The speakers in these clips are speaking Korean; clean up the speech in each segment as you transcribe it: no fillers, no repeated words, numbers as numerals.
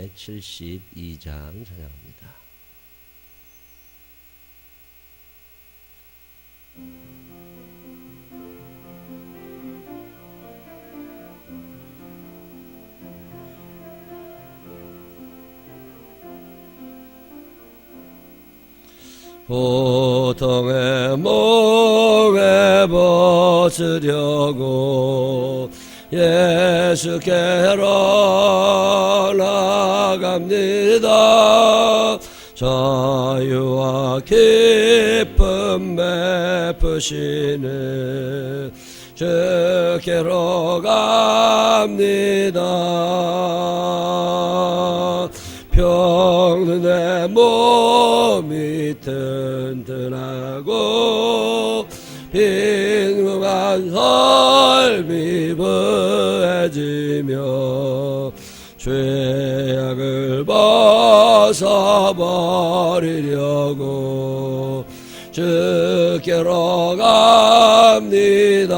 72장 찬양합니다. 보통의 몸에 벗으려고 예수께로 나갑니다. 자유와 기쁨 베푸시는 주께로 갑니다. 병든 내 몸이 튼튼하고 빈궁한 삶이 부해지며 죄악을 벗어버리려고 주께로 갑니다.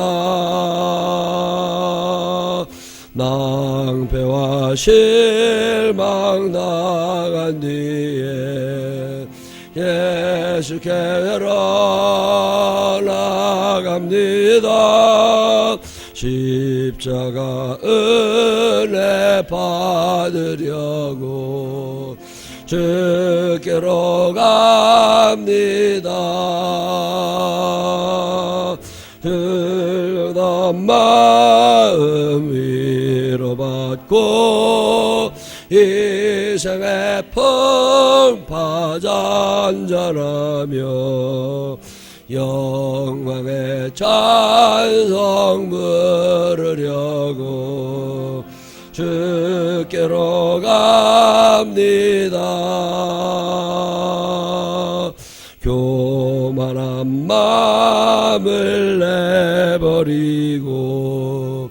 낭패와 실망 당한 뒤에 예수께로 나갑니다. 십자가 은혜 받으려고 주께로 갑니다. 들던 마음 위로받고 이 생의 풍파 잔잔하며 영광의 찬송 부르려고 주께로 갑니다. 교만한 마음을 내버리고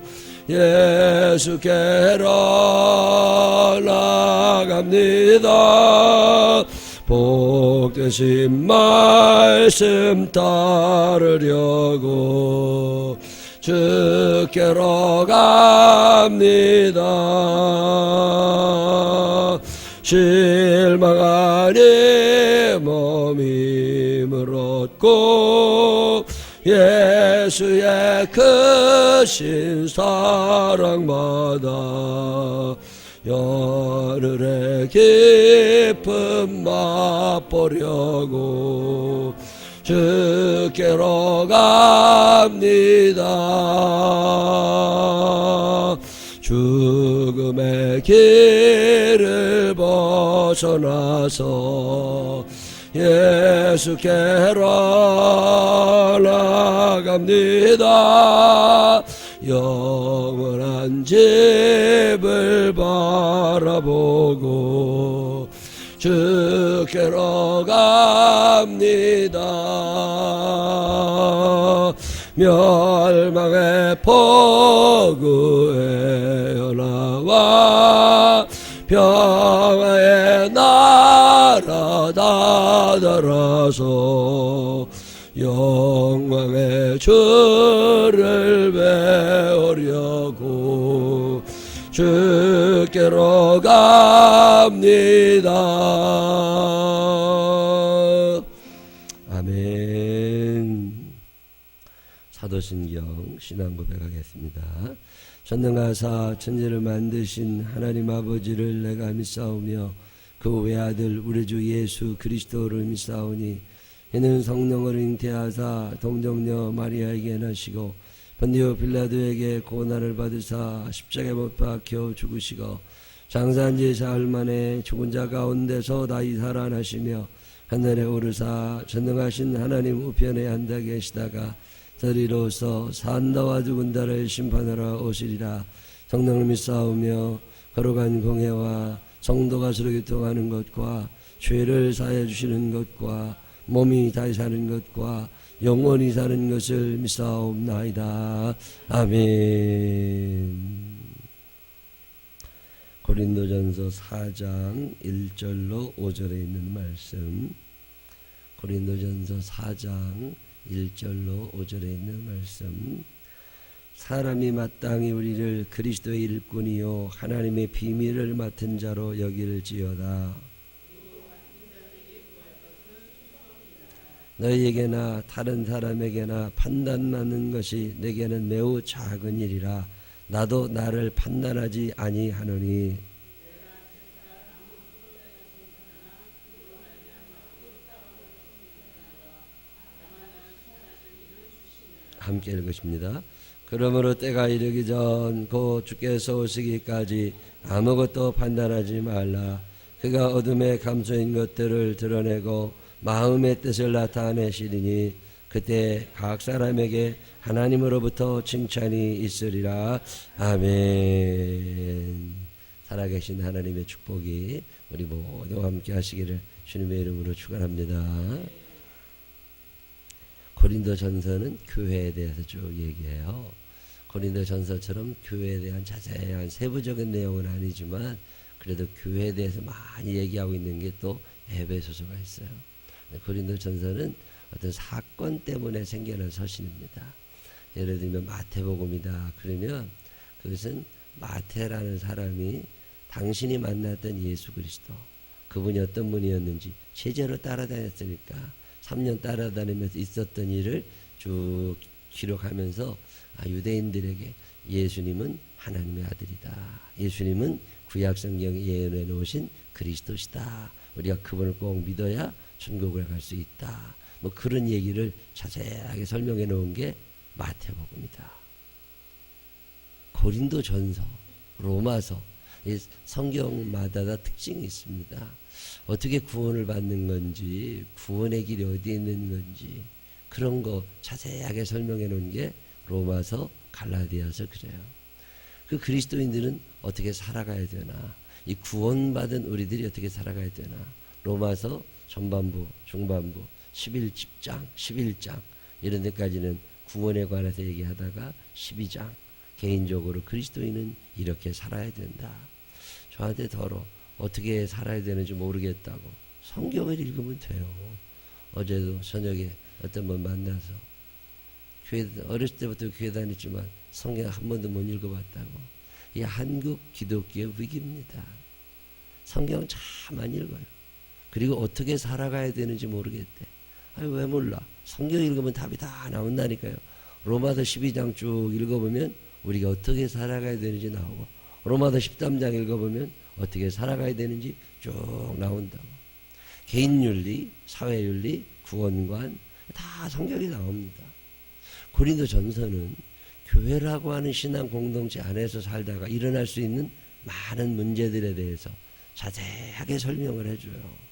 예수께로 나갑니다. 복되신 말씀 따르려고 주께로 갑니다. 실망하니 몸이 물었고 예수의 크신 사랑받아 열흘의 기쁨 맛보려고 주께로 갑니다. 죽음의 길을 벗어나서 예수께로 나갑니다. 영원한 집을 바라보고 주께로 갑니다. 멸망의 포구에 나와 평화의 나라 다다라서 영광의 주를 배우려고 주께로 갑니다. 아멘. 사도신경 신앙 고백하겠습니다. 전능하사 천지를 만드신 하나님 아버지를 내가 믿사오며 그 외아들 우리 주 예수 그리스도를 믿사오니 이는 성령을 잉태하사 동정녀 마리아에게 나시고 본디오 빌라도에게 고난을 받으사 십자가에 못 박혀 죽으시고 장사한 지 사흘 만에 죽은 자 가운데서 다시 살아나시며 하늘에 오르사 전능하신 하나님 우편에 앉아 계시다가 저리로서 산다와 죽은 자를 심판하러 오시리라. 성령을 믿사오며 거룩한 공회와 성도가 서로 교통하는 것과 죄를 사해 주시는 것과 몸이 다시 사는 것과 영원히 사는 것을 믿사옵나이다. 아멘. 고린도전서 4장 1절로 5절에 있는 말씀. 고린도전서 4장 1절로 5절에 있는 말씀. 사람이 마땅히 우리를 그리스도의 일꾼이요 하나님의 비밀을 맡은 자로 여길지어다. 너희에게나 다른 사람에게나 판단하는 것이 내게는 매우 작은 일이라. 나도 나를 판단하지 아니하노니. 함께 읽으십니다. 그러므로 때가 이르기 전 곧 주께서 오시기까지 아무것도 판단하지 말라. 그가 어둠에 감춰인 것들을 드러내고 마음의 뜻을 나타내시리니 그때 각 사람에게 하나님으로부터 칭찬이 있으리라. 아멘. 살아계신 하나님의 축복이 우리 모두 함께 하시기를 주님의 이름으로 축원합니다. 고린도전서는 교회에 대해서 쭉 얘기해요. 고린도전서처럼 교회에 대한 자세한 세부적인 내용은 아니지만 그래도 교회에 대해서 많이 얘기하고 있는 게 또 에베소서가 있어요. 고린도전서는 어떤 사건 때문에 생겨난 서신입니다. 예를 들면 마태복음이다 그러면 그것은 마태라는 사람이 당신이 만났던 예수 그리스도, 그분이 어떤 분이었는지 제자로 따라다녔으니까 3년 따라다니면서 있었던 일을 쭉 기록하면서 유대인들에게 예수님은 하나님의 아들이다, 예수님은 구약성경에 예언해 놓으신 그리스도시다, 우리가 그분을 꼭 믿어야 천국을 갈 수 있다, 뭐 그런 얘기를 자세하게 설명해 놓은 게 마태복음이다. 고린도전서, 로마서, 이 성경마다 다 특징이 있습니다. 어떻게 구원을 받는 건지, 구원의 길이 어디에 있는 건지 그런 거 자세하게 설명해 놓은 게 로마서, 갈라디아서 그래요. 그 그리스도인들은 어떻게 살아가야 되나, 이 구원받은 우리들이 어떻게 살아가야 되나, 로마서 전반부, 중반부, 11장, 11장 이런 데까지는 구원에 관해서 얘기하다가 12장 개인적으로 그리스도인은 이렇게 살아야 된다. 저한테 더러 어떻게 살아야 되는지 모르겠다고 성경을 읽으면 돼요. 어제도 저녁에 어떤 분 만나서 교회, 어렸을 때부터 교회 다녔지만 성경 한 번도 못 읽어봤다고. 이 한국 기독교의 위기입니다. 성경 참 안 읽어요. 그리고 어떻게 살아가야 되는지 모르겠대. 아니, 왜 몰라? 성경 읽으면 답이 다 나온다니까요. 로마서 12장 쭉 읽어보면 우리가 어떻게 살아가야 되는지 나오고, 로마서 13장 읽어보면 어떻게 살아가야 되는지 쭉 나온다고. 개인윤리, 사회윤리, 구원관 다 성경에 나옵니다. 고린도전서는 교회라고 하는 신앙 공동체 안에서 살다가 일어날 수 있는 많은 문제들에 대해서 자세하게 설명을 해줘요.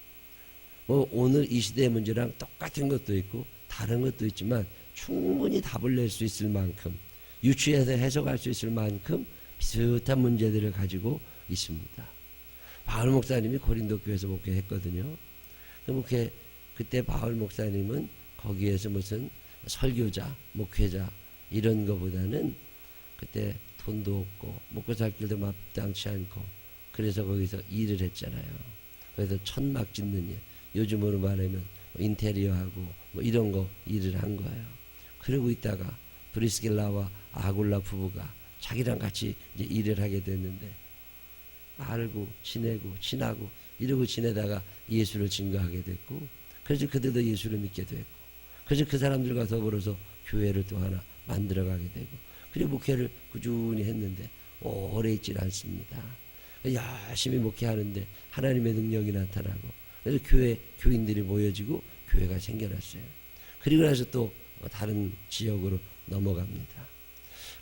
뭐 오늘 이 시대의 문제랑 똑같은 것도 있고 다른 것도 있지만 충분히 답을 낼 수 있을 만큼, 유추해서 해석할 수 있을 만큼 비슷한 문제들을 가지고 있습니다. 바울 목사님이 고린도 교회에서 목회했거든요. 그때 바울 목사님은 거기에서 무슨 설교자, 목회자 이런 거보다는 그때 돈도 없고 먹고 살 길도 마땅치 않고 그래서 거기서 일을 했잖아요. 그래서 천막 짓는 일, 요즘으로 말하면 인테리어하고 뭐 이런 거 일을 한 거예요. 그러고 있다가 브리스길라와 아굴라 부부가 자기랑 같이 이제 일을 하게 됐는데 알고 지내고 친하고 이러고 지내다가 예수를 증거하게 됐고, 그래서 그들도 예수를 믿게 됐고, 그래서 그 사람들과 더불어서 교회를 또 하나 만들어가게 되고, 그리고 목회를 꾸준히 했는데 오래 있질 않습니다. 열심히 목회하는데 하나님의 능력이 나타나고, 그래서 교인들이 모여지고 교회가 생겨났어요. 그리고 나서 또 다른 지역으로 넘어갑니다.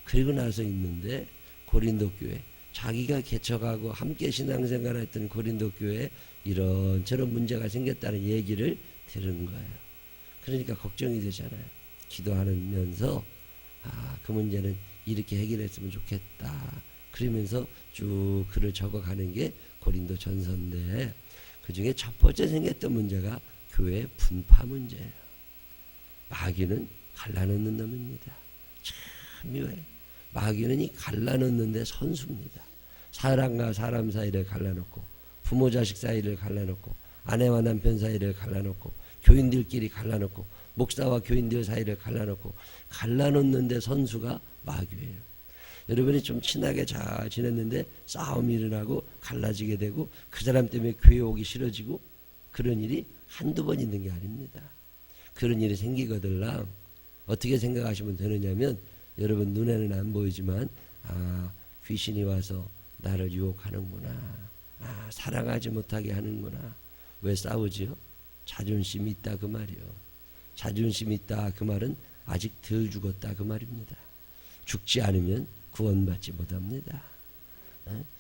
그리고 나서 있는데 고린도 교회, 자기가 개척하고 함께 신앙생활을 했던 고린도 교회에 이런저런 문제가 생겼다는 얘기를 들은 거예요. 그러니까 걱정이 되잖아요. 기도하면서 그 문제는 이렇게 해결했으면 좋겠다. 그러면서 쭉 글을 적어가는 게 고린도 전서인데, 그 중에 첫 번째 생겼던 문제가 교회 분파 문제예요. 마귀는 갈라놓는 놈입니다. 참 묘해요. 마귀는 이 갈라놓는데 선수입니다. 사람과 사람 사이를 갈라놓고, 부모 자식 사이를 갈라놓고, 아내와 남편 사이를 갈라놓고, 교인들끼리 갈라놓고, 목사와 교인들 사이를 갈라놓고, 갈라놓는데 선수가 마귀예요. 여러분이 좀 친하게 잘 지냈는데 싸움이 일어나고 갈라지게 되고 그 사람 때문에 교회 오기 싫어지고 그런 일이 한두 번 있는 게 아닙니다. 그런 일이 생기거들랑 어떻게 생각하시면 되느냐면 여러분 눈에는 안 보이지만 귀신이 와서 나를 유혹하는구나. 사랑하지 못하게 하는구나. 왜 싸우지요? 자존심이 있다 그 말이요. 자존심이 있다 그 말은 아직 덜 죽었다 그 말입니다. 죽지 않으면 구원받지 못합니다.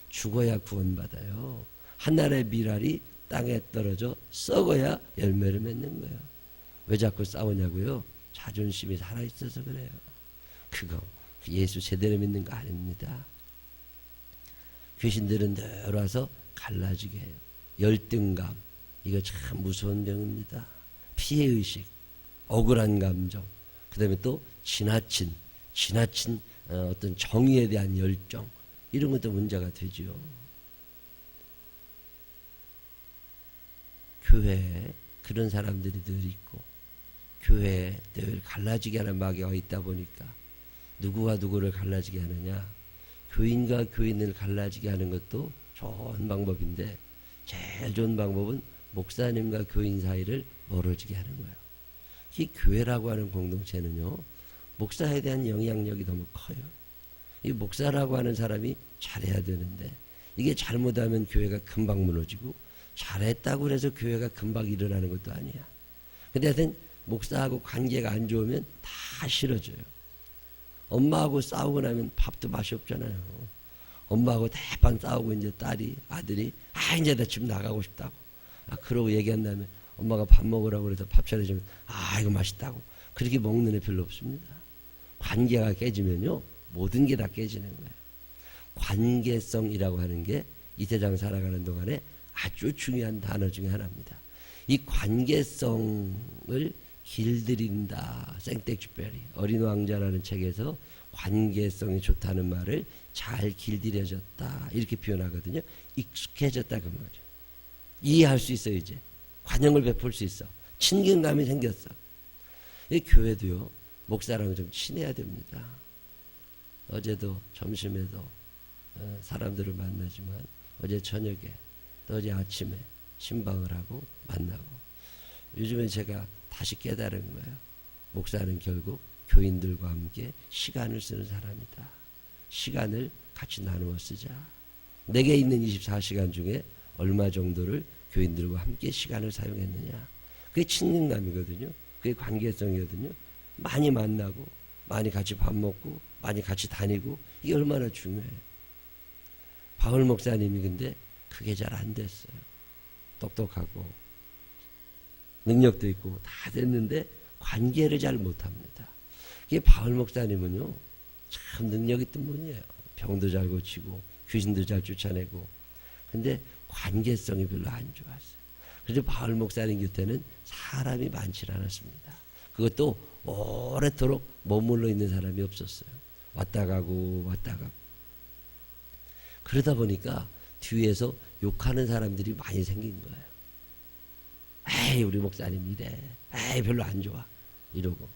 죽어야 구원받아요. 하늘의 밀알이 땅에 떨어져 썩어야 열매를 맺는 거예요. 왜 자꾸 싸우냐고요? 자존심이 살아있어서 그래요. 그거 예수 제대로 믿는 거 아닙니다. 귀신들은 늘 와서 갈라지게 해요. 열등감, 이거 참 무서운 병입니다. 피해의식, 억울한 감정, 그 다음에 또 지나친 어떤 정의에 대한 열정, 이런 것도 문제가 되지요. 교회에 그런 사람들이 늘 있고 교회에 늘 갈라지게 하는 마귀가 있다 보니까 누구와 누구를 갈라지게 하느냐, 교인과 교인을 갈라지게 하는 것도 좋은 방법인데 제일 좋은 방법은 목사님과 교인 사이를 멀어지게 하는 거예요. 이 교회라고 하는 공동체는요, 목사에 대한 영향력이 너무 커요. 이 목사라고 하는 사람이 잘해야 되는데 이게 잘못하면 교회가 금방 무너지고 잘했다고 해서 교회가 금방 일어나는 것도 아니야. 근데 하여튼 목사하고 관계가 안 좋으면 다 싫어져요. 엄마하고 싸우고 나면 밥도 맛이 없잖아요. 엄마하고 대판 싸우고 이제 아들이 이제 나 집 나가고 싶다고. 그러고 얘기한다면 엄마가 밥 먹으라고 그래서 밥 차려주면 이거 맛있다고. 그렇게 먹는 애 별로 없습니다. 관계가 깨지면요, 모든 게 다 깨지는 거예요. 관계성이라고 하는 게 이 세상 살아가는 동안에 아주 중요한 단어 중에 하나입니다. 이 관계성을 길들인다. 생텍쥐페리 어린 왕자라는 책에서 관계성이 좋다는 말을 잘 길들여졌다 이렇게 표현하거든요. 익숙해졌다 그 말이에요. 이해할 수 있어. 이제 관용을 베풀 수 있어. 친근감이 생겼어. 이 교회도요, 목사랑 좀 친해야 됩니다. 어제도 점심에도 사람들을 만나지만 어제 저녁에 또 어제 아침에 신방을 하고 만나고, 요즘에 제가 다시 깨달은 거예요. 목사는 결국 교인들과 함께 시간을 쓰는 사람이다. 시간을 같이 나누어 쓰자. 내게 있는 24시간 중에 얼마 정도를 교인들과 함께 시간을 사용했느냐. 그게 친근감이거든요. 그게 관계성이거든요. 많이 만나고 많이 같이 밥 먹고 많이 같이 다니고, 이게 얼마나 중요해요. 바울 목사님이 근데 그게 잘 안 됐어요. 똑똑하고 능력도 있고 다 됐는데 관계를 잘 못합니다. 이게 바울 목사님은요, 참 능력 있던 분이에요. 병도 잘 고치고 귀신도 잘 쫓아내고. 근데 관계성이 별로 안 좋았어요. 그래서 바울 목사님 곁에는 사람이 많지 않았습니다. 그것도 오래도록 머물러 있는 사람이 없었어요. 왔다 가고 왔다 가고. 그러다 보니까 뒤에서 욕하는 사람들이 많이 생긴 거예요. 에이, 우리 목사님 이래. 에이, 별로 안 좋아. 이러고.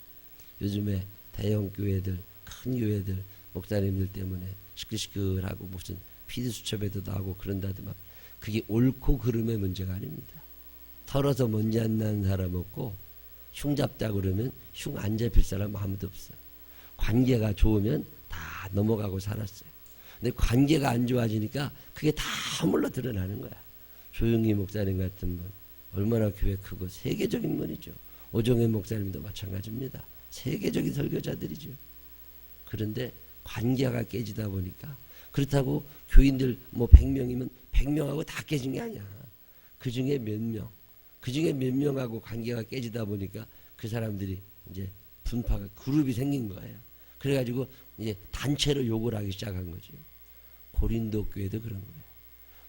요즘에 대형 교회들, 큰 교회들, 목사님들 때문에 시끌시끌하고 무슨 피디수첩에도 나오고 그런다더만, 그게 옳고 그름의 문제가 아닙니다. 털어서 먼지 안 나는 사람 없고, 흉 잡다 그러면 흉 안 잡힐 사람 아무도 없어요. 관계가 좋으면 다 넘어가고 살았어요. 근데 관계가 안 좋아지니까 그게 다 허물러 드러나는 거야. 조용히 목사님 같은 분, 얼마나 교회 크고 세계적인 분이죠. 오정현 목사님도 마찬가지입니다. 세계적인 설교자들이죠. 그런데 관계가 깨지다 보니까, 그렇다고 교인들 100명이면 100명하고 다 깨진 게 아니야. 그 중에 몇 명하고 관계가 깨지다 보니까 그 사람들이 이제 분파가, 그룹이 생긴 거예요. 그래가지고 이제 단체로 욕을 하기 시작한 거죠. 고린도 교회도 그런 거예요.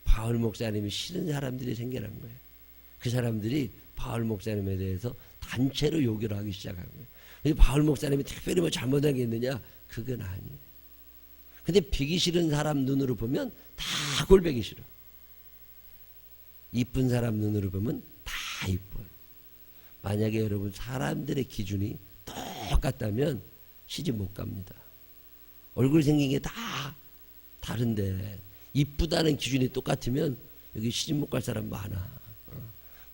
바울 목사님이 싫은 사람들이 생겨난 거예요. 그 사람들이 바울 목사님에 대해서 단체로 욕을 하기 시작한 거예요. 바울 목사님이 특별히 뭐 잘못한 게 있느냐? 그건 아니에요. 근데 비기 싫은 사람 눈으로 보면 다 골배기 싫어. 이쁜 사람 눈으로 보면 다 이뻐요. 만약에 여러분 사람들의 기준이 똑같다면 시집 못 갑니다. 얼굴 생긴 게 다 다른데 이쁘다는 기준이 똑같으면 여기 시집 못 갈 사람 많아.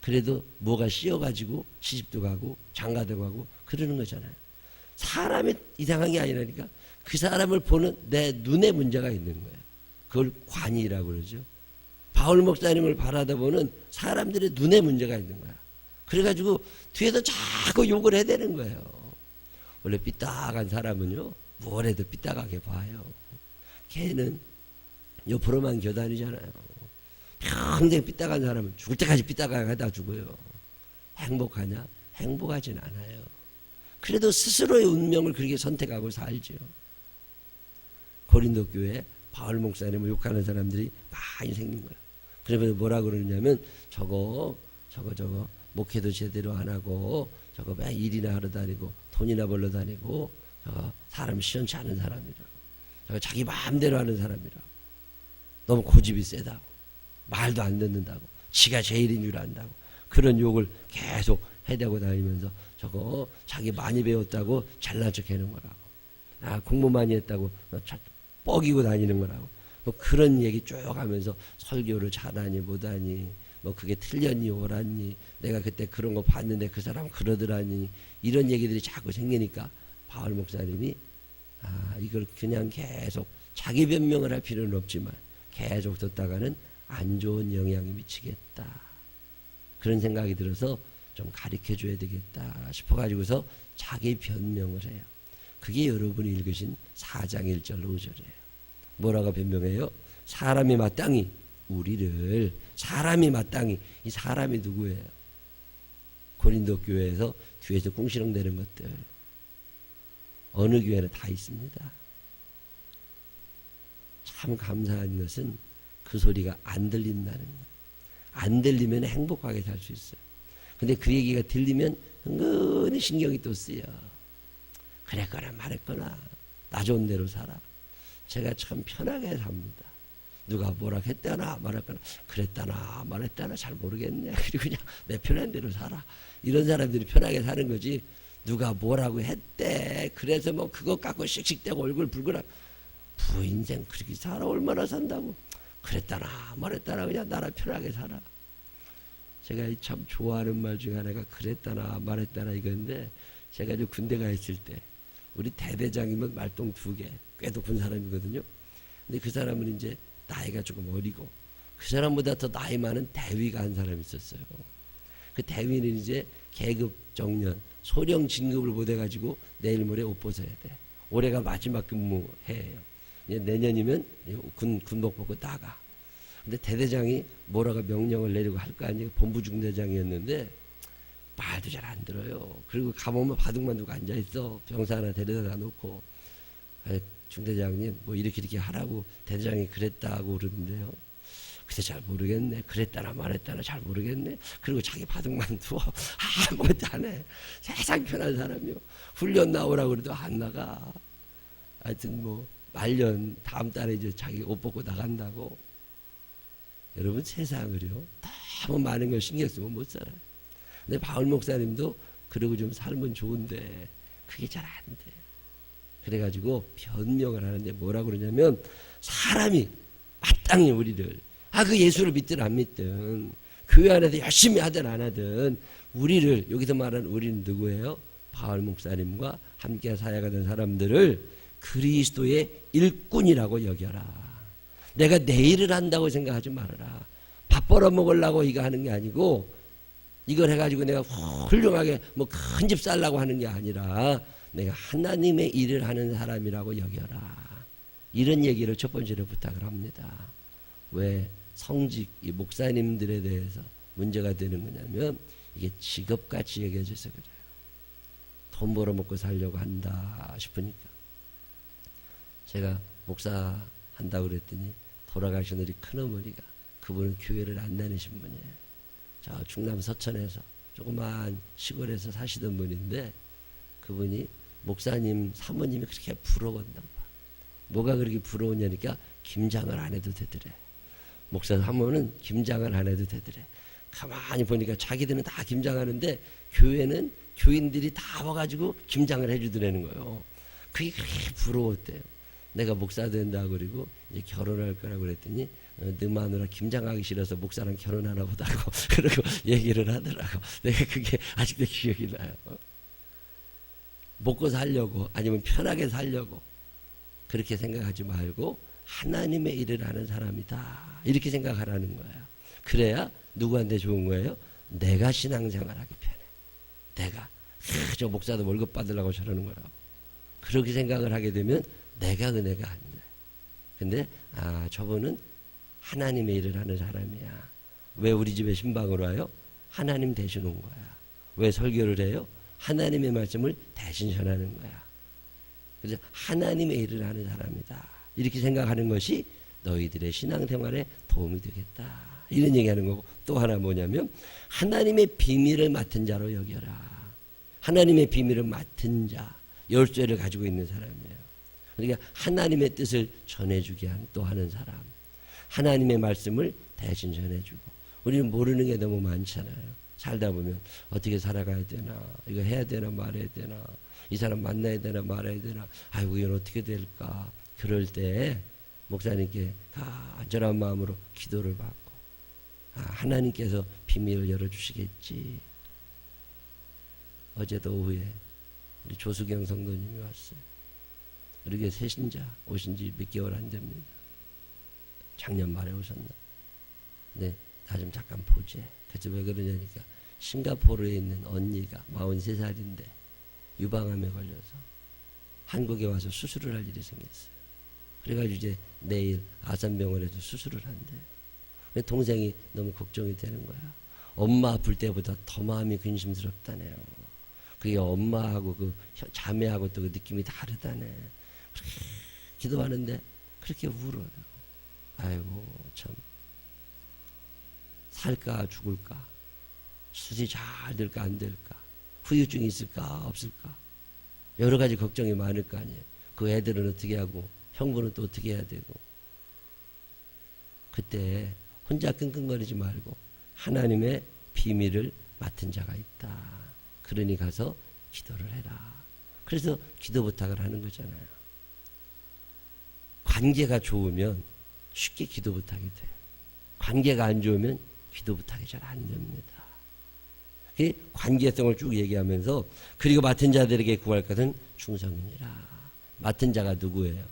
그래도 뭐가 씌어가지고 시집도 가고 장가도 가고 그러는 거잖아요. 사람이 이상한 게 아니라니까 그 사람을 보는 내 눈에 문제가 있는 거예요. 그걸 관이라고 그러죠. 바울 목사님을 바라다보는 사람들의 눈에 문제가 있는 거야. 그래가지고 뒤에서 자꾸 욕을 해대는 거예요. 원래 삐딱한 사람은요 뭘 해도 삐딱하게 봐요. 걔는 옆으로만 겨다니잖아요. 평생 삐딱한 사람은 죽을 때까지 삐딱하게 하다 죽어요. 행복하냐? 행복하진 않아요. 그래도 스스로의 운명을 그렇게 선택하고 살죠. 고린도 교회에 바울 목사님을 욕하는 사람들이 많이 생긴 거예요. 그러면 뭐라 그러냐면 저거 목회도 제대로 안 하고 저거 매 일이나 하러 다니고 돈이나 벌러 다니고 저거 사람 시원치 않은 사람이라고. 저거 자기 마음대로 하는 사람이라고. 너무 고집이 세다고. 말도 안 듣는다고. 지가 제일인 줄 안다고. 그런 욕을 계속 해대고 다니면서 저거 자기 많이 배웠다고 잘난 척 하는 거라고. 공부 많이 했다고 뻐기고 다니는 거라고. 뭐 그런 얘기 쭉 하면서 설교를 잘하니 못하니 뭐 그게 틀렸니 옳았니 내가 그때 그런 거 봤는데 그 사람 그러더라니 이런 얘기들이 자꾸 생기니까 바울 목사님이 이걸 그냥 계속 자기 변명을 할 필요는 없지만 계속 듣다가는 안 좋은 영향이 미치겠다. 그런 생각이 들어서 좀 가르쳐줘야 되겠다 싶어가지고서 자기 변명을 해요. 그게 여러분이 읽으신 4장 1절 5절이에요. 뭐라고 변명해요? 사람이 마땅히 우리를 사람이 마땅히 이 사람이 누구예요? 고린도 교회에서 뒤에서 궁시렁대는 것들 어느 교회는 다 있습니다. 참 감사한 것은 그 소리가 안 들린다는 거예요. 안 들리면 행복하게 살 수 있어요. 근데 그 얘기가 들리면 은근히 신경이 또 쓰여. 그랬거나 말했거나 나 좋은 대로 살아. 제가 참 편하게 삽니다. 누가 뭐라 했다나 말했거나 그랬다나 말했다나 잘 모르겠네. 그리고 그냥 내 편한 대로 살아. 이런 사람들이 편하게 사는 거지. 누가 뭐라고 했대. 그래서 뭐 그것 갖고 씩씩대고 얼굴 붉으라. 부인생 그렇게 살아. 얼마나 산다고. 그랬다나 말했다나 그냥 나라 편하게 살아. 제가 참 좋아하는 말 중에 하나가 그랬다나 말했다나 이건데 제가 저 군대 가 있을 때 우리 대대장이면 말똥 2개 꽤 높은 사람이거든요. 근데 그 사람은 이제 나이가 조금 어리고 그 사람보다 더 나이 많은 대위가 한 사람이 있었어요. 그 대위는 이제 계급 정년 소령 진급을 못 해가지고 내일 모레 옷 벗어야 돼. 올해가 마지막 근무해요. 내년이면 군복 벗고 나가. 근데 대대장이 뭐라고 명령을 내리고 할 거 아니에요. 본부 중대장이었는데 말도 잘 안 들어요. 그리고 가보면 바둑만 두고 앉아있어. 병사 하나 데려다 놓고 중대장님 뭐 이렇게 하라고 대대장이 그랬다고 그러는데요. 글쎄 잘 모르겠네. 그랬다나 말했다나 잘 모르겠네. 그리고 자기 바둑만 두어 아무것도 안 해. 세상 편한 사람이요. 훈련 나오라고 그래도 안 나가. 하여튼 뭐 말년 다음 달에 이제 자기 옷 벗고 나간다고. 여러분 세상을요 너무 많은 걸 신경 쓰면 못 살아요. 근데 바울 목사님도 그러고 좀 살면 좋은데 그게 잘 안 돼. 그래가지고 변명을 하는데 뭐라고 그러냐면 사람이 마땅히 우리를 그 예수를 믿든 안 믿든 교회 안에서 열심히 하든 안 하든 우리를 여기서 말하는 우리는 누구예요? 바울 목사님과 함께 사역하던 사람들을 그리스도의 일꾼이라고 여겨라. 내가 내 일을 한다고 생각하지 말아라. 밥 벌어먹으려고 이거 하는 게 아니고 이걸 해가지고 내가 훌륭하게 뭐 큰 집 살라고 하는 게 아니라 내가 하나님의 일을 하는 사람이라고 여겨라. 이런 얘기를 첫 번째로 부탁을 합니다. 왜 성직, 이 목사님들에 대해서 문제가 되는 거냐면 이게 직업같이 여겨져서 그래요. 돈 벌어먹고 살려고 한다 싶으니까. 제가 목사 한다고 그랬더니 돌아가신 우리 큰어머니가 그분은 교회를 안 다니신 분이에요. 저 충남 서천에서 조그만 시골에서 사시던 분인데 그분이 목사님 사모님이 그렇게 부러웠나 봐. 뭐가 그렇게 부러우냐니까 김장을 안 해도 되더래. 목사 사모는 김장을 안 해도 되더래. 가만히 보니까 자기들은 다 김장하는데 교회는 교인들이 다 와가지고 김장을 해주더라는 거예요. 그게 그렇게 부러웠대요. 내가 목사 된다 그리고 이제 결혼할 거라고 그랬더니 너 마누라 김장하기 싫어서 목사랑 결혼하나 보다고 그러고 얘기를 하더라고. 내가 그게 아직도 기억이 나요. 먹고 살려고 아니면 편하게 살려고 그렇게 생각하지 말고 하나님의 일을 하는 사람이다 이렇게 생각하라는 거야. 그래야 누구한테 좋은 거예요? 내가 신앙생활하기 편해. 내가 저 목사도 월급 받으려고 저러는 거라고. 그렇게 생각을 하게 되면 내가 은혜가 안 돼. 근데 저분은 하나님의 일을 하는 사람이야. 왜 우리 집에 신방으로 와요? 하나님 대신 온 거야. 왜 설교를 해요? 하나님의 말씀을 대신 전하는 거야. 그래서 하나님의 일을 하는 사람이다 이렇게 생각하는 것이 너희들의 신앙생활에 도움이 되겠다 이런 얘기하는 거고, 또 하나 뭐냐면 하나님의 비밀을 맡은 자로 여겨라. 하나님의 비밀을 맡은 자, 열쇠를 가지고 있는 사람이에요. 그러니까 하나님의 뜻을 전해주게 하는 사람, 하나님의 말씀을 대신 전해주고. 우리는 모르는 게 너무 많잖아요. 살다 보면 어떻게 살아가야 되나, 이거 해야 되나 말해야 되나, 이 사람 만나야 되나 말아야 되나, 아이고 이건 어떻게 될까. 그럴 때 목사님께 간절한 마음으로 기도를 받고 하나님께서 비밀을 열어주시겠지. 어제도 오후에 우리 조수경 성도님이 왔어요. 우리 교회 새신자 오신 지 몇 개월 안 됩니다. 작년 말에 오셨나. 네, 나 좀 잠깐 보재. 그래서 왜 그러냐니까 싱가포르에 있는 언니가 43살인데 유방암에 걸려서 한국에 와서 수술을 할 일이 생겼어요. 그래가지고 이제 내일 아산병원에서 수술을 한대요. 동생이 너무 걱정이 되는 거야. 엄마 아플 때보다 더 마음이 근심스럽다네요. 그게 엄마하고 그 자매하고 또 그 느낌이 다르다네. 그렇게 기도하는데 그렇게 울어요. 아이고 참, 살까 죽을까, 수술이 잘 될까 안 될까, 후유증이 있을까 없을까, 여러 가지 걱정이 많을 거 아니에요. 그 애들은 어떻게 하고 형부는 또 어떻게 해야 되고. 그때 혼자 끙끙거리지 말고 하나님의 비밀을 맡은 자가 있다. 그러니 가서 기도를 해라. 그래서 기도 부탁을 하는 거잖아요. 관계가 좋으면 쉽게 기도 부탁이 돼요. 관계가 안 좋으면 기도 부탁이 잘 안 됩니다. 그 관계성을 쭉 얘기하면서 그리고 맡은 자들에게 구할 것은 충성이니라. 맡은 자가 누구예요?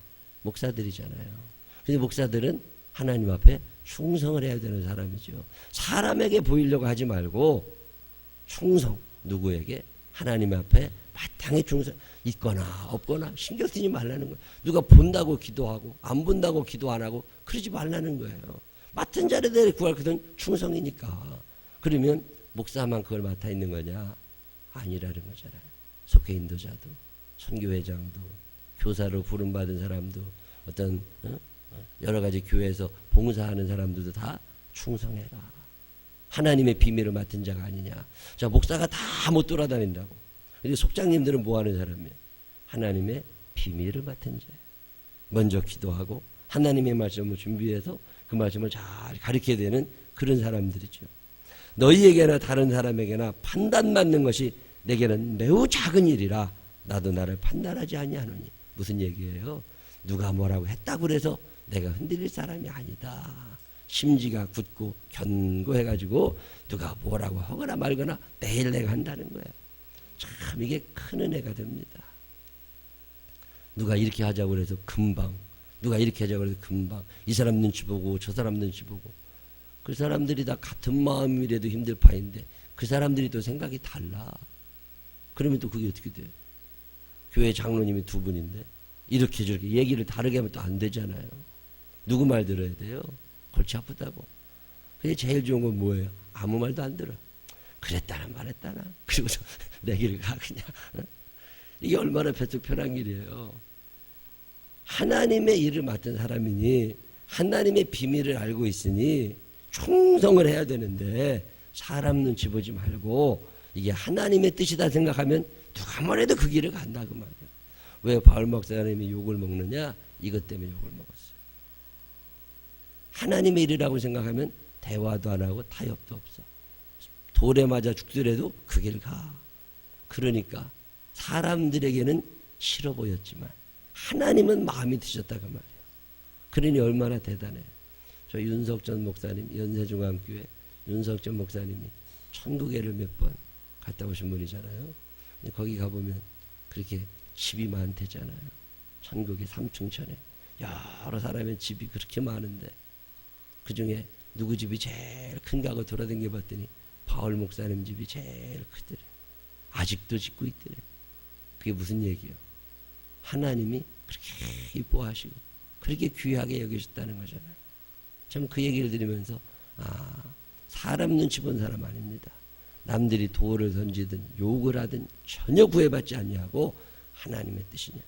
목사들이잖아요. 근데 목사들은 하나님 앞에 충성을 해야 되는 사람이죠. 사람에게 보이려고 하지 말고 충성. 누구에게? 하나님 앞에 마땅히 충성. 있거나 없거나 신경 쓰지 말라는 거예요. 누가 본다고 기도하고 안 본다고 기도 안 하고 그러지 말라는 거예요. 맡은 자들에게 구할 것은 충성이니까. 그러면 목사만 그걸 맡아 있는 거냐? 아니라는 거잖아요. 속회 인도자도, 선교회장도, 교사로 부름받은 사람도, 어떤 여러 가지 교회에서 봉사하는 사람들도 다 충성해라. 하나님의 비밀을 맡은 자가 아니냐. 자, 목사가 다 못 돌아다닌다고. 근데 속장님들은 뭐 하는 사람이에요? 하나님의 비밀을 맡은 자예요. 먼저 기도하고 하나님의 말씀을 준비해서 그 말씀을 잘 가르쳐야 되는 그런 사람들이죠. 너희에게나 다른 사람에게나 판단받는 것이 내게는 매우 작은 일이라 나도 나를 판단하지 아니하노니. 무슨 얘기예요? 누가 뭐라고 했다고 그래서 내가 흔들릴 사람이 아니다. 심지가 굳고 견고해가지고 누가 뭐라고 하거나 말거나 내일 내가 한다는 거예요. 참 이게 큰 은혜가 됩니다. 누가 이렇게 하자고 해서 금방, 누가 이렇게 하자고 해서 금방, 이 사람 눈치 보고 저 사람 눈치 보고. 그 사람들이 다 같은 마음이라도 힘들 파인데 그 사람들이 또 생각이 달라. 그러면 또 그게 어떻게 돼요? 교회 장로님이 두 분인데 이렇게 저렇게 얘기를 다르게 하면 또 안 되잖아요. 누구 말 들어야 돼요? 골치 아프다고. 근데 제일 좋은 건 뭐예요? 아무 말도 안 들어. 그랬다나 말했다나. 그리고서 내 길을 가 그냥. 이게 얼마나 뱃속 편한 길이에요. 하나님의 일을 맡은 사람이니 하나님의 비밀을 알고 있으니 충성을 해야 되는데 사람 눈치 보지 말고 이게 하나님의 뜻이다 생각하면 누가 뭐래도 그 길을 간다 그 말이에요. 왜 바울 목사님이 욕을 먹느냐? 이것 때문에 욕을 먹었어요. 하나님의 일이라고 생각하면 대화도 안 하고 타협도 없어. 돌에 맞아 죽더라도 그 길 가. 그러니까 사람들에게는 싫어 보였지만 하나님은 마음이 드셨다 그 말이에요. 그러니 얼마나 대단해. 저 윤석전 목사님, 연세중앙교회 윤석전 목사님이 천국에를 몇 번 갔다 오신 분이잖아요. 거기 가보면 그렇게 집이 많대잖아요. 천국의 삼층천에 여러 사람의 집이 그렇게 많은데 그 중에 누구 집이 제일 큰가 하고 돌아다녀 봤더니 바울 목사님 집이 제일 크더래. 아직도 짓고 있더래. 그게 무슨 얘기예요? 하나님이 그렇게 이뻐하시고 그렇게 귀하게 여기셨다는 거잖아요. 참 그 얘기를 들으면서 사람 눈치 본 사람 아닙니다. 남들이 돌을 던지든 욕을 하든 전혀 구애받지 않냐고 하나님의 뜻이냐.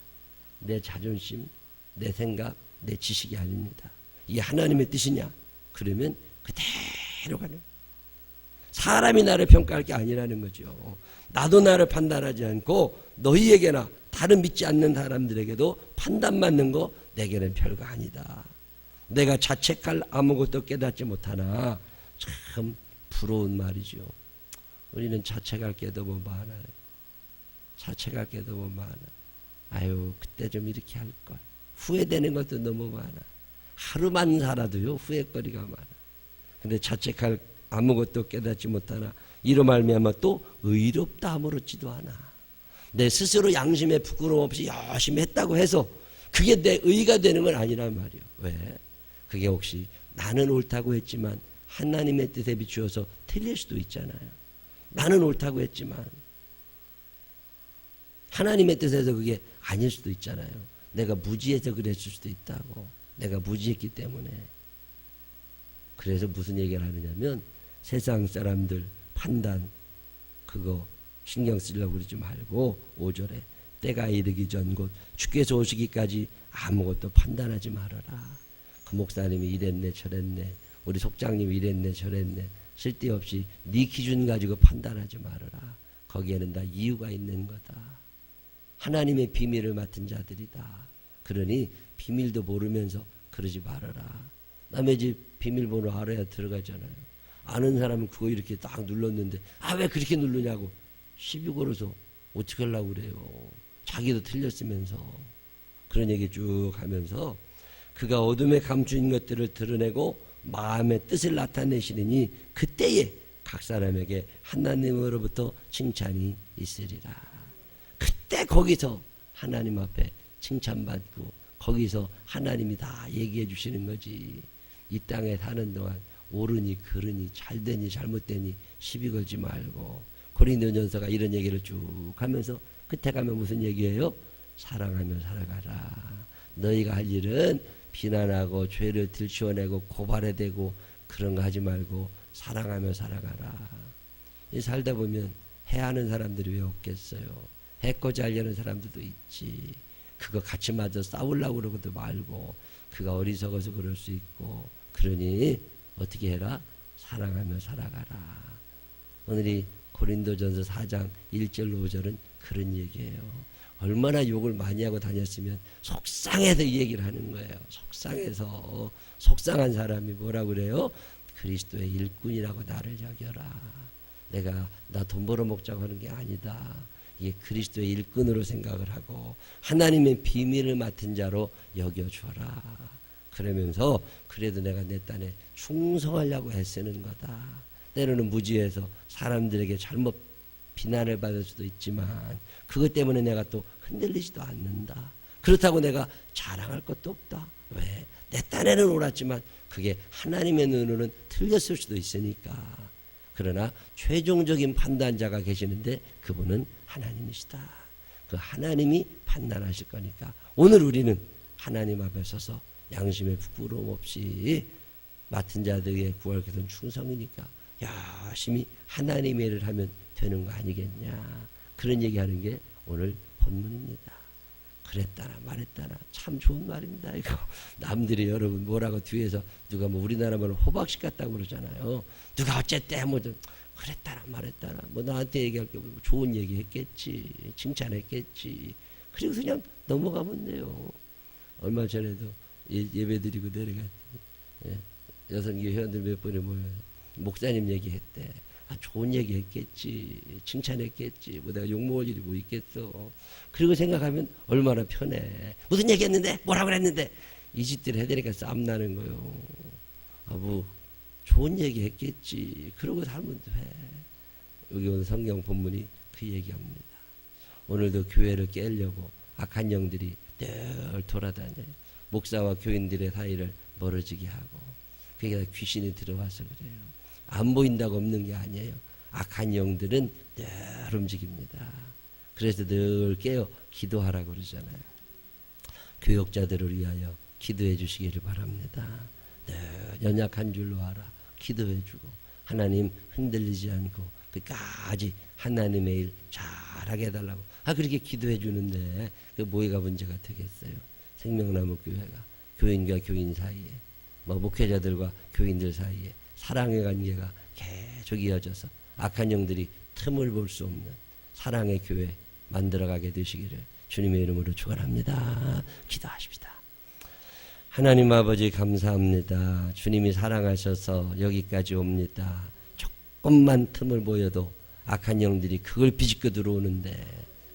내 자존심, 내 생각, 내 지식이 아닙니다. 이게 하나님의 뜻이냐? 그러면 그대로 가는. 사람이 나를 평가할 게 아니라는 거죠. 나도 나를 판단하지 않고 너희에게나 다른 믿지 않는 사람들에게도 판단받는 거 내게는 별거 아니다. 내가 자책할 아무것도 깨닫지 못하나 참 부러운 말이죠. 우리는 자책할 게 너무 많아요. 자책할 게 너무 많아. 아유 그때 좀 이렇게 할걸. 후회되는 것도 너무 많아. 하루만 살아도요 후회거리가 많아. 근데 자책할 아무것도 깨닫지 못하나 이로 말미암아 또 의롭다 아무렇지도 않아. 내 스스로 양심에 부끄러움 없이 열심히 했다고 해서 그게 내 의가 되는 건 아니란 말이에요. 왜? 그게 혹시 나는 옳다고 했지만 하나님의 뜻에 비추어서 틀릴 수도 있잖아요. 나는 옳다고 했지만 하나님의 뜻에서 그게 아닐 수도 있잖아요. 내가 무지해서 그랬을 수도 있다고. 내가 무지했기 때문에. 그래서 무슨 얘기를 하느냐면 세상 사람들 판단 그거 신경 쓰려고 그러지 말고 5절에 때가 이르기 전 곧 주께서 오시기까지 아무것도 판단하지 말아라. 그 목사님이 이랬네 저랬네 우리 속장님이 이랬네 저랬네 쓸데없이 네 기준 가지고 판단하지 말아라. 거기에는 다 이유가 있는 거다. 하나님의 비밀을 맡은 자들이다. 그러니 비밀도 모르면서 그러지 말아라. 남의 집 비밀번호 알아야 들어가잖아요. 아는 사람은 그거 이렇게 딱 눌렀는데 왜 그렇게 누르냐고 시비 걸어서 어떻게 하려고 그래요. 자기도 틀렸으면서. 그런 얘기 쭉 하면서 그가 어둠에 감추인 것들을 드러내고 마음의 뜻을 나타내시느니 그때에 각 사람에게 하나님으로부터 칭찬이 있으리라. 그때 거기서 하나님 앞에 칭찬받고 거기서 하나님이 다 얘기해 주시는 거지. 이 땅에 사는 동안 옳으니 그르니 잘되니 잘못되니 시비 걸지 말고. 고린도전서가 이런 얘기를 쭉 하면서 끝에 가면 무슨 얘기예요? 사랑하며 살아가라. 너희가 할 일은 비난하고 죄를 들추어내고 고발해대고 그런 거 하지 말고 사랑하며 살아가라. 살다 보면 해하는 사람들이 왜 없겠어요. 해코지 하려는 사람들도 있지. 그거 같이 맞아 싸우려고 그러고도 말고 그가 어리석어서 그럴 수 있고. 그러니 어떻게 해라? 사랑하며 살아가라. 오늘이 고린도전서 4장 1절로 5절은 그런 얘기예요. 얼마나 욕을 많이 하고 다녔으면 속상해서 이 얘기를 하는 거예요. 속상해서. 속상한 사람이 뭐라고 그래요? 그리스도의 일꾼이라고 나를 여겨라. 내가 나 돈 벌어먹자고 하는 게 아니다. 이게 그리스도의 일꾼으로 생각을 하고 하나님의 비밀을 맡은 자로 여겨줘라. 그러면서 그래도 내가 내 딴에 충성하려고 애쓰는 거다. 때로는 무지해서 사람들에게 잘못 비난을 받을 수도 있지만 그것 때문에 내가 또 흔들리지도 않는다. 그렇다고 내가 자랑할 것도 없다. 왜? 내 딴에는 옳았지만 그게 하나님의 눈으로는 틀렸을 수도 있으니까. 그러나 최종적인 판단자가 계시는데 그분은 하나님이시다. 그 하나님이 판단하실 거니까 오늘 우리는 하나님 앞에 서서 양심의 부끄러움 없이 맡은 자들에게 구할 것은 충성이니까 열심히 하나님의 일을 하면 되는 거 아니겠냐. 그런 얘기하는 게 오늘 본문입니다. 그랬다나 말했다나 참 좋은 말입니다. 이거 남들이 여러분 뭐라고 뒤에서 누가 뭐 우리나라 말로 호박씨 같다고 그러잖아요. 누가 어쨌대 뭐 그랬다나 말했다나 뭐 나한테 얘기할 게 뭐 좋은 얘기 했겠지, 칭찬했겠지. 그리고 그냥 넘어가면 돼요. 얼마 전에도 예배 드리고 내려갔더니 여성교 회원들 몇 분이 모여서 목사님 얘기했대. 좋은 얘기 했겠지, 칭찬했겠지, 뭐 내가 욕먹을 일이 뭐 있겠어. 그리고 생각하면 얼마나 편해. 무슨 얘기 했는데? 뭐라고 그랬는데? 이 짓들 해야 되니까 싸움 나는 거요. 뭐 좋은 얘기 했겠지. 그러고 살면 돼. 여기 오늘 성경 본문이 그 얘기합니다. 오늘도 교회를 깨려고 악한 영들이 늘 돌아다녀요. 목사와 교인들의 사이를 멀어지게 하고, 그게 다 귀신이 들어와서 그래요. 안 보인다고 없는 게 아니에요. 악한 영들은 늘 움직입니다. 그래서 늘 깨어 기도하라고 그러잖아요. 교역자들을 위하여 기도해 주시기를 바랍니다. 늘 연약한 줄로 알아 기도해 주고, 하나님 흔들리지 않고 끝까지 하나님의 일 잘하게 해달라고 그렇게 기도해 주는데 그 뭐가 문제가 되겠어요? 생명나무 교회가 교인과 교인 사이에, 목회자들과 교인들 사이에 사랑의 관계가 계속 이어져서 악한 영들이 틈을 볼 수 없는 사랑의 교회 만들어가게 되시기를 주님의 이름으로 축원합니다. 기도하십시다. 하나님 아버지 감사합니다. 주님이 사랑하셔서 여기까지 옵니다. 조금만 틈을 보여도 악한 영들이 그걸 비집고 들어오는데,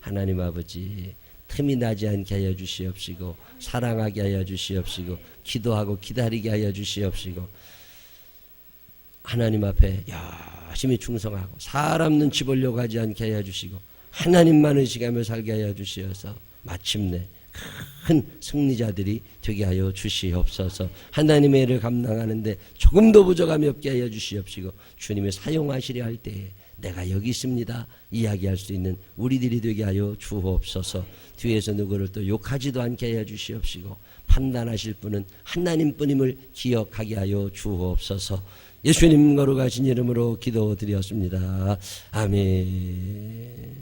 하나님 아버지 틈이 나지 않게 하여 주시옵시고, 사랑하게 하여 주시옵시고, 기도하고 기다리게 하여 주시옵시고, 하나님 앞에 열심히 충성하고 사람 눈치 보려고 하지 않게 하여 주시고, 하나님만 의식하며 살게 하여 주시어서 마침내 큰 승리자들이 되게 하여 주시옵소서. 하나님의 일을 감당하는데 조금도 부족함이 없게 하여 주시옵시고, 주님이 사용하시려 할 때에 내가 여기 있습니다 이야기할 수 있는 우리들이 되게 하여 주옵소서. 뒤에서 누구를 또 욕하지도 않게 하여 주시옵시고, 판단하실 분은 하나님뿐임을 기억하게 하여 주옵소서. 예수님 거룩하신 이름으로 기도드렸습니다. 아멘.